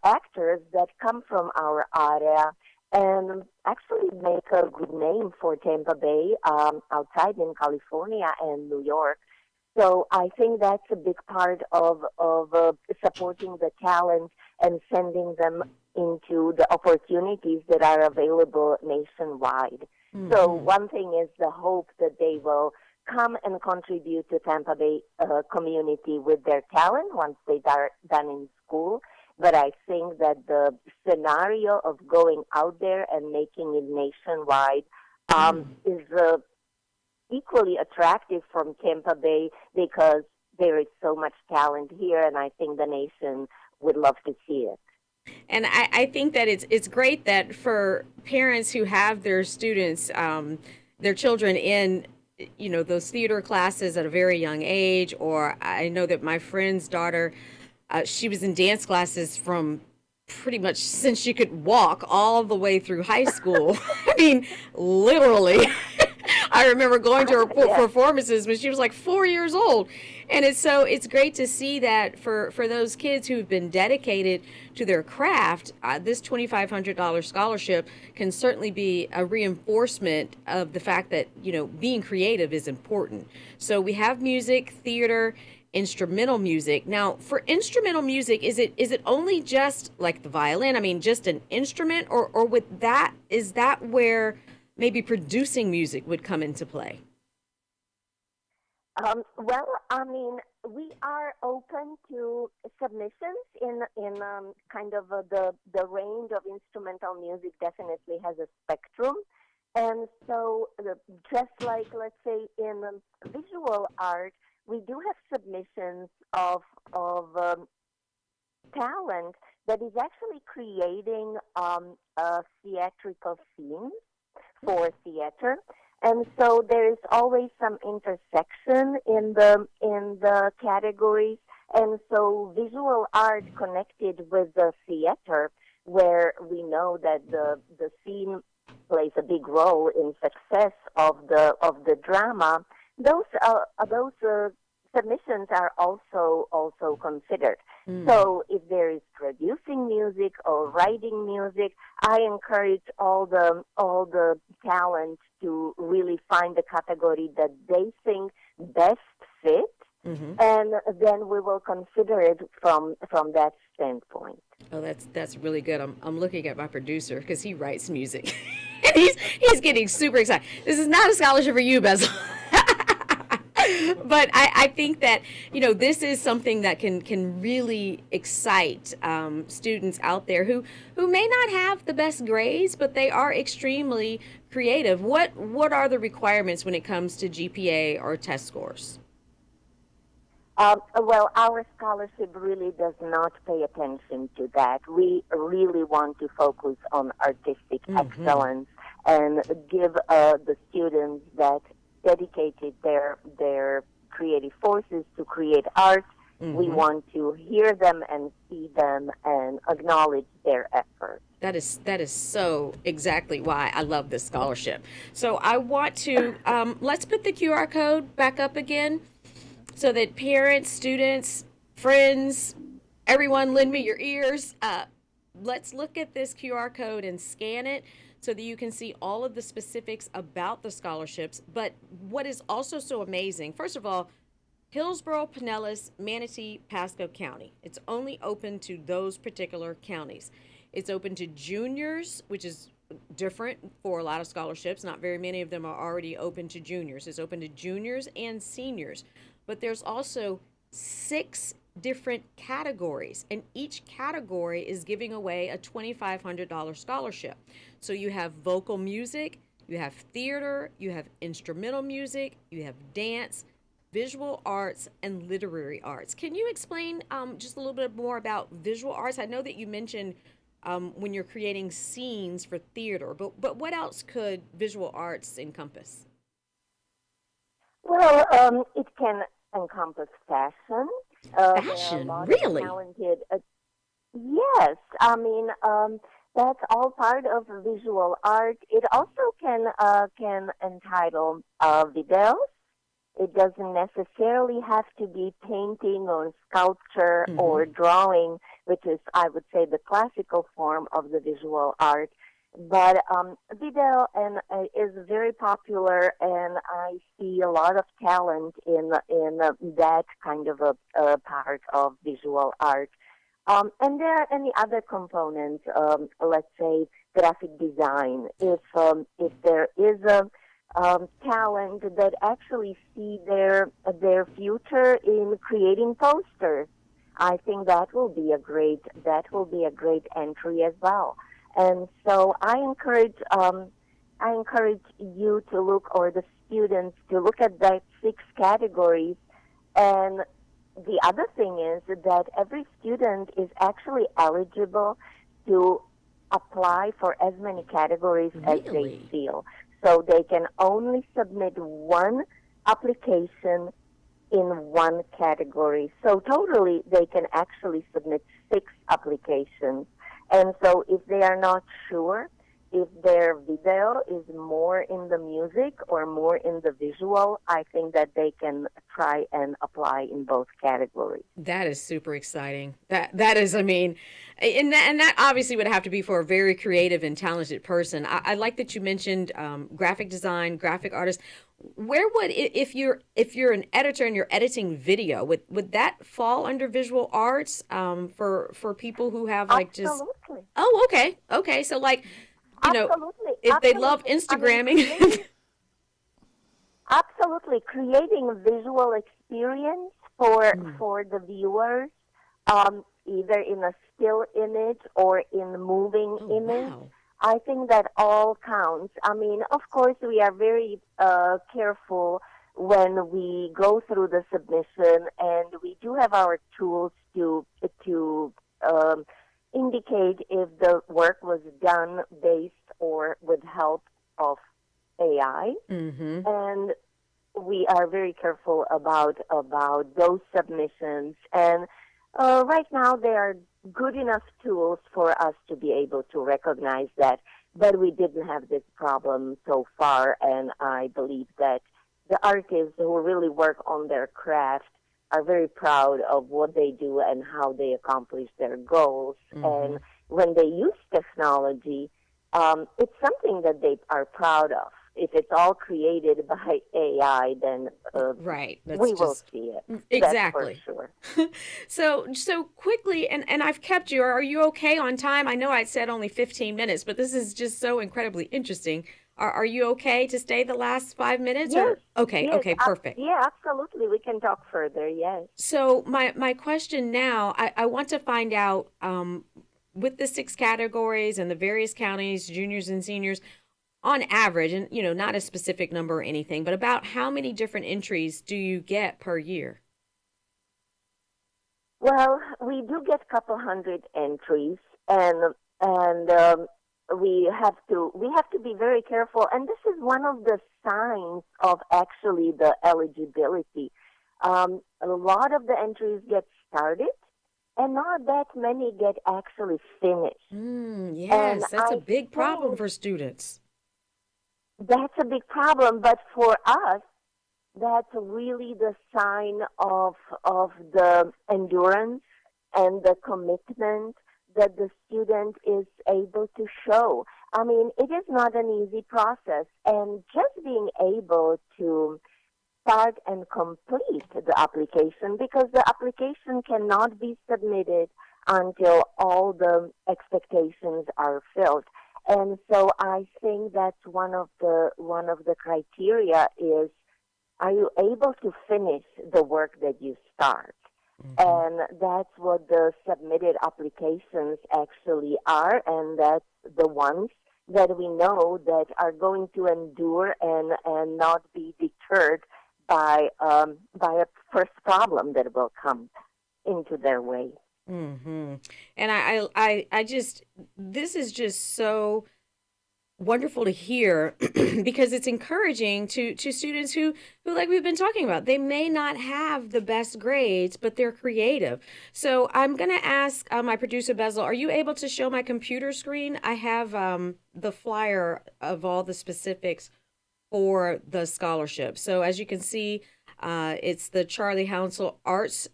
J: actors that come from our area and actually make a good name for Tampa Bay outside in California and New York. So I think that's a big part of supporting the talent and sending them into the opportunities that are available nationwide. Mm-hmm. So one thing is the hope that they will come and contribute to Tampa Bay community with their talent once they are done in school. But I think that the scenario of going out there and making it nationwide is equally attractive from Tampa Bay because there is so much talent here, and I think the nation would love to see it.
A: And I think that it's great that for parents who have their students, their children in, those theater classes at a very young age, or I know that my friend's daughter, she was in dance classes from pretty much since she could walk all the way through high school. I mean, literally. I remember going to her performances when she was like 4 years old. And it's great to see that for those kids who've been dedicated to their craft, this $2,500 scholarship can certainly be a reinforcement of the fact that, being creative is important. So we have music, theater, instrumental music. Now, for instrumental music, is it only just like the violin? I mean, just an instrument, or with that, is that where maybe producing music would come into play?
J: Well, I mean, we are open to submissions in kind of the range of instrumental music definitely has a spectrum. And so just like, let's say, in visual art, we do have submissions of talent that is actually creating a theatrical scene for theater. And so there is always some intersection in the categories, and so visual art connected with the theater, where we know that the scene plays a big role in success of the drama. Those submissions are also considered. So if there is producing music or writing music, I encourage all the talent to really find the category that they think best fit, and then we will consider it from that standpoint.
A: Oh, that's really good. I'm looking at my producer because he writes music. And he's getting super excited. This is not a scholarship for you, Bezel. But I think that, this is something that can really excite students out there who may not have the best grades, but they are extremely creative. What are the requirements when it comes to GPA or test scores?
J: Well, our scholarship really does not pay attention to that. We really want to focus on artistic excellence and give the students that dedicated their creative forces to create art. We want to hear them and see them and acknowledge their effort.
A: That is so exactly why I love this scholarship. So I want to let's put the QR code back up again so that parents, students, friends, everyone, lend me your ears. Let's look at this QR code and scan it so that you can see all of the specifics about the scholarships. But what is also so amazing, first of all, Hillsborough, Pinellas, Manatee, Pasco County. It's only open to those particular counties. It's open to juniors, which is different for a lot of scholarships. Not very many of them are already open to juniors. It's open to juniors and seniors. But there's also 6 different categories, and each category is giving away a $2,500 scholarship. So you have vocal music, you have theater, you have instrumental music, you have dance, visual arts, and literary arts. Can you explain just a little bit more about visual arts? I know that you mentioned when you're creating scenes for theater, but what else could visual arts encompass?
J: Well, it can encompass fashion.
A: Fashion, really?
J: Talented, yes, I mean that's all part of visual art. It also can entitle videos. It doesn't necessarily have to be painting or sculpture or drawing, which is, I would say, the classical form of the visual art. But video is very popular, and I see a lot of talent in that kind of a part of visual art. And there are any other components, let's say graphic design. If there is a talent that actually see their future in creating posters, I think that will be a great entry as well. And so I encourage you to look, or the students to look at that 6 categories. And the other thing is that every student is actually eligible to apply for as many categories as they feel. So they can only submit 1 application in 1 category. So totally they can actually submit 6 applications. And so if they are not sure if their video is more in the music or more in the visual, I think that they can try and apply in both categories.
A: That is super exciting. That is, I mean, and that obviously would have to be for a very creative and talented person. I like that you mentioned graphic design, graphic artists. Where would, if you're an editor and you're editing video, would that fall under visual arts for people who have like just?
J: Absolutely.
A: Oh, okay. So like,
J: Absolutely.
A: if they love
J: Absolutely. I mean,
A: Instagramming.
J: absolutely, creating a visual experience for the viewers, either in a still image or in moving
A: Oh,
J: image.
A: wow.
J: I think that all counts. I mean, of course, we are very careful when we go through the submission, and we do have our tools to um, indicate if the work was done based or with help of AI,
A: Mm-hmm.
J: and we are very careful about those submissions. And right now, there are good enough tools for us to be able to recognize that. But we didn't have this problem so far, and I believe that the artists who really work on their craft are very proud of what they do and how they accomplish their goals.
A: Mm-hmm.
J: And when they use technology, it's something that they are proud of. If it's all created by AI, then
A: Right. That's
J: we will
A: just
J: see it.
A: exactly.
J: That's for sure.
A: So quickly, and I've kept you. Are you okay on time? I know I said only 15 minutes, but this is just so incredibly interesting. Are you okay to stay the last 5 minutes?
J: Yes,
A: Or okay,
J: yes,
A: okay, perfect.
J: yeah, absolutely. We can talk further. Yes.
A: So my question now, I want to find out with the 6 categories and the various counties, juniors and seniors, on average, and not a specific number or anything, but about how many different entries do you get per year?
J: Well, we do get a couple hundred entries, and we have to be very careful. And this is one of the signs of actually the eligibility. A lot of the entries get started, and not that many get actually finished. And
A: Yes, that's a
J: I
A: big problem
J: think
A: for students.
J: that's a big problem. But for us, that's really the sign of the endurance and the commitment that the student is able to show. I mean, it is not an easy process, and just being able to start and complete the application, because the application cannot be submitted until all the expectations are filled. And so I think that's one of the criteria is, are you able to finish the work that you start? And that's what the submitted applications actually are, and that's the ones that we know that are going to endure and not be deterred by a first problem that will come into their way.
A: And I just, this is just so wonderful to hear because it's encouraging to students who like we've been talking about, they may not have the best grades, but they're creative. So I'm going to ask my producer Bezel, are you able to show my computer screen? I have the flyer of all the specifics for the scholarship. So as you can see, it's the Charlie Hounsel Art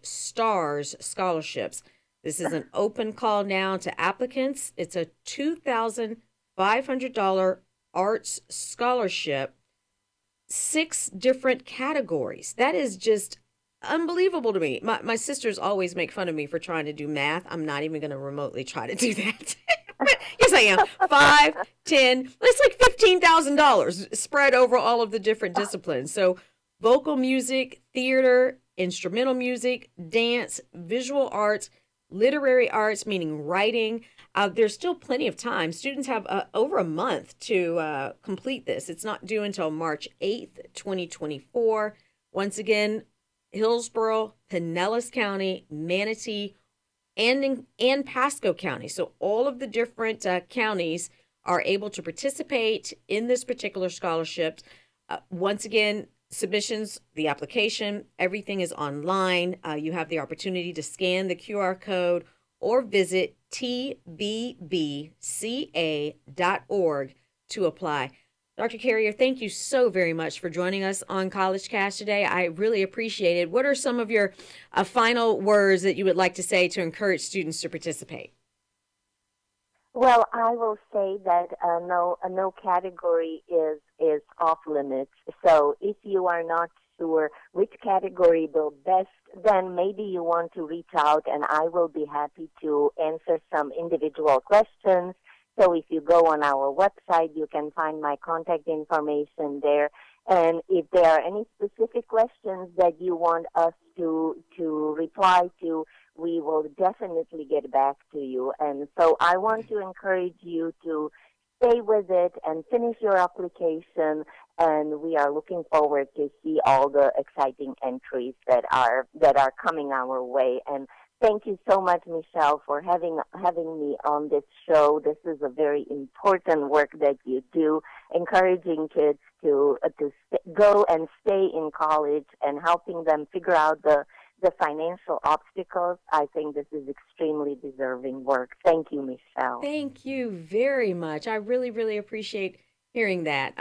A: Stars scholarships. This is an open call now to applicants. It's a $2,500 arts scholarship, 6 different categories. That is just unbelievable to me. My sisters always make fun of me for trying to do math. I'm not even going to remotely try to do that. But yes, I am. 5, 10, it's like $15,000 spread over all of the different disciplines. So vocal music, theater, instrumental music, dance, visual arts, literary arts, meaning writing. There's still plenty of time. Students have over a month to complete this. It's not due until March 8th, 2024. Once again, Hillsborough, Pinellas County, Manatee, and Pasco County. So all of the different counties are able to participate in this particular scholarship. Once again, submissions, the application, everything is online. You have the opportunity to scan the QR code or visit tbbca.org to apply. Dr. Carrier, thank you so very much for joining us on College Cast today. I really appreciate it. What are some of your final words that you would like to say to encourage students to participate?
J: Well, I will say that no category is off limits. So if you are not sure which category will best, then maybe you want to reach out, and I will be happy to answer some individual questions So if you go on our website, you can find my contact information there. And if there are any specific questions that you want us to reply to, we will definitely get back to you. And so I want to encourage you to stay with it and finish your application. And we are looking forward to see all the exciting entries that are coming our way. And thank you so much, Michelle, for having me on this show. This is a very important work that you do, encouraging kids to go and stay in college and helping them figure out the financial obstacles. I think this is extremely deserving work. Thank you, Michelle.
A: Thank you very much. I really, really appreciate hearing that.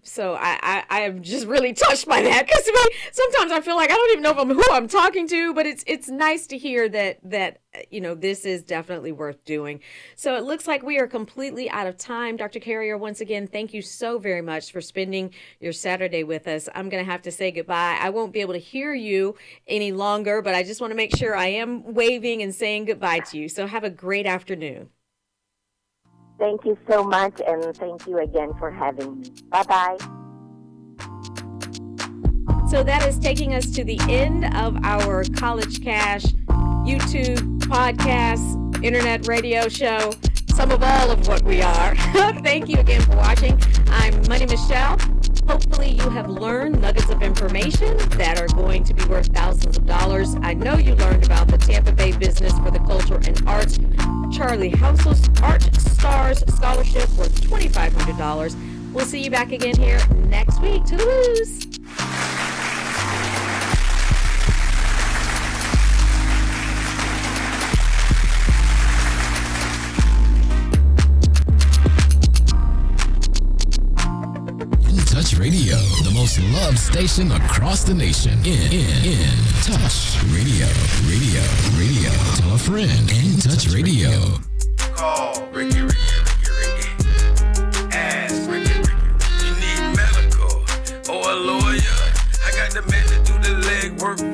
A: So I am just really touched by that, because sometimes I feel like I don't even know who I'm talking to, but it's nice to hear that this is definitely worth doing. So it looks like we are completely out of time. Dr. Carrier, once again, thank you so very much for spending your Saturday with us. I'm going to have to say goodbye. I won't be able to hear you any longer, but I just want to make sure I am waving and saying goodbye to you. So have a great afternoon.
J: Thank you so much, and thank you again for having me. Bye-bye.
A: So that is taking us to the end of our College Cash YouTube, podcast, internet radio show, some of all of what we are. Thank you again for watching. I'm Money Michelle. Hopefully you have learned nuggets of information that are going to be worth thousands of dollars. I know you learned about the Tampa Bay Business for the Culture and Arts Charlie Housel's Art Stars Scholarship worth $2,500. We'll see you back again here next week. Toodaloo!
B: Touch Radio, the most loved station across the nation. In Touch Radio. Tell a friend. In Touch Radio.
D: Call Ricky. Ask Ricky. You need medical or a lawyer. I got the man to do the legwork for